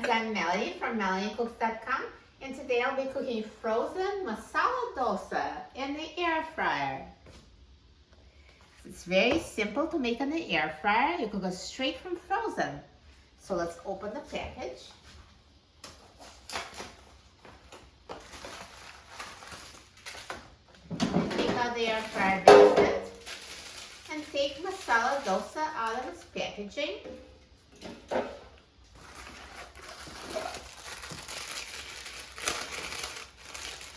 friends, I'm Melanie from MelanieCooks.com, and today I'll be cooking frozen masala dosa in the air fryer. It's very simple to make in the air fryer. You can go straight from frozen. So let's open the package. Take out the air fryer basket and take masala dosa out of its packaging.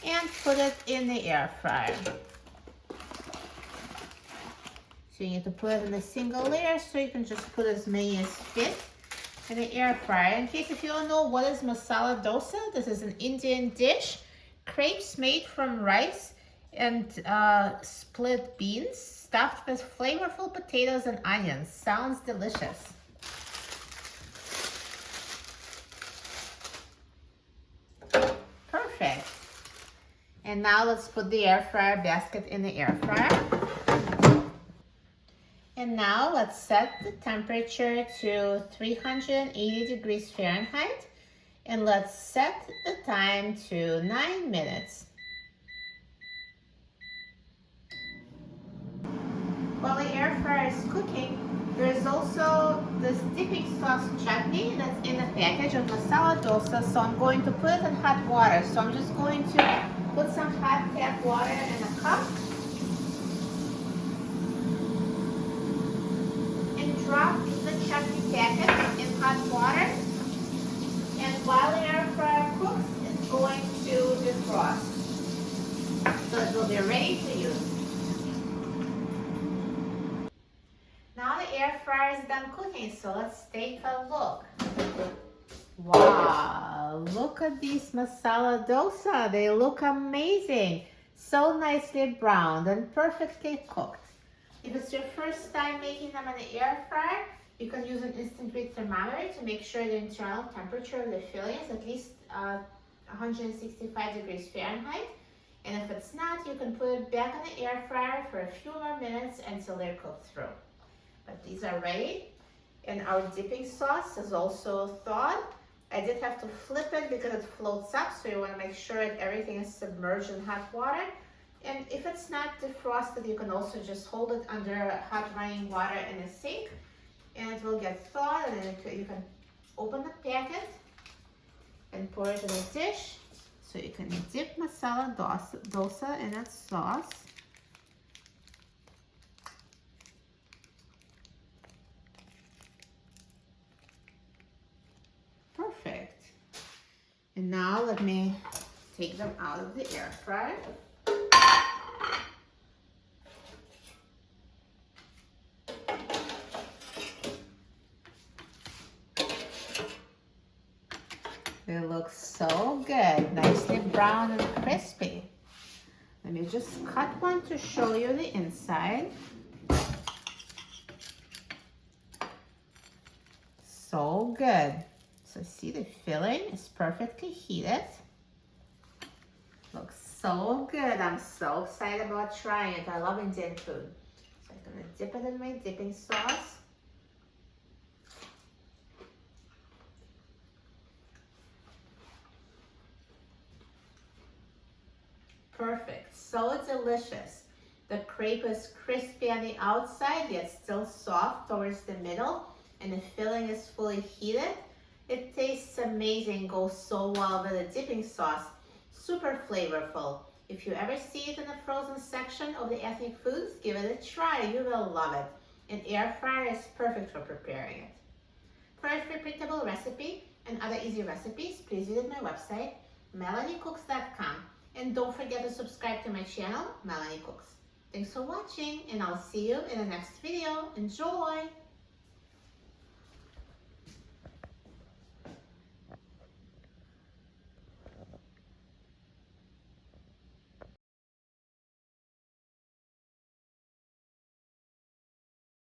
And put it in the air fryer. So you need to put it in a single layer, so you can just put as many as fit in the air fryer. In case if you don't know what is masala dosa, this is an Indian dish. Crepes made from rice and split beans stuffed with flavorful potatoes and onions. Sounds delicious. Perfect. And now let's put the air fryer basket in the air fryer. And now let's set the temperature to 380 degrees Fahrenheit. And let's set the time to 9 minutes. While the air fryer is cooking, there's also this dipping sauce chutney that's in the package of masala dosa. So I'm going to put it in hot water. So I'm just going to put some hot tap water in a cup and drop the chutney packet in hot water. And while the air fryer cooks, it's going to defrost. So it will be ready to use. Now the air fryer is done cooking, so let's take a look. Wow, look at these masala dosa. They look amazing. So nicely browned and perfectly cooked. If it's your first time making them in the air fryer, you can use an instant read thermometer to make sure the internal temperature of the filling is at least 165 degrees Fahrenheit. And if it's not, you can put it back in the air fryer for a few more minutes until they're cooked through. But these are ready. And our dipping sauce is also thawed. I did have to flip it because it floats up, so you want to make sure that everything is submerged in hot water. And if it's not defrosted, you can also just hold it under hot running water in a sink, and it will get thawed, and then you can open the packet and pour it in a dish. So you can dip masala dosa in that sauce. Perfect. And now let me take them out of the air fryer. They look so good, nicely brown and crispy. Let me just cut one to show you the inside. So good. So see, the filling is perfectly heated. Looks so good. I'm so excited about trying it. I love Indian food. So I'm gonna dip it in my dipping sauce. Perfect. So delicious. The crepe is crispy on the outside, yet still soft towards the middle, and the filling is fully heated. It tastes amazing, goes so well with the dipping sauce. Super flavorful. If you ever see it in the frozen section of the ethnic foods, give it a try. You will love it. An air fryer is perfect for preparing it. For a repeatable recipe and other easy recipes, please visit my website, MelanieCooks.com. And don't forget to subscribe to my channel, Melanie Cooks. Thanks for watching, and I'll see you in the next video. Enjoy!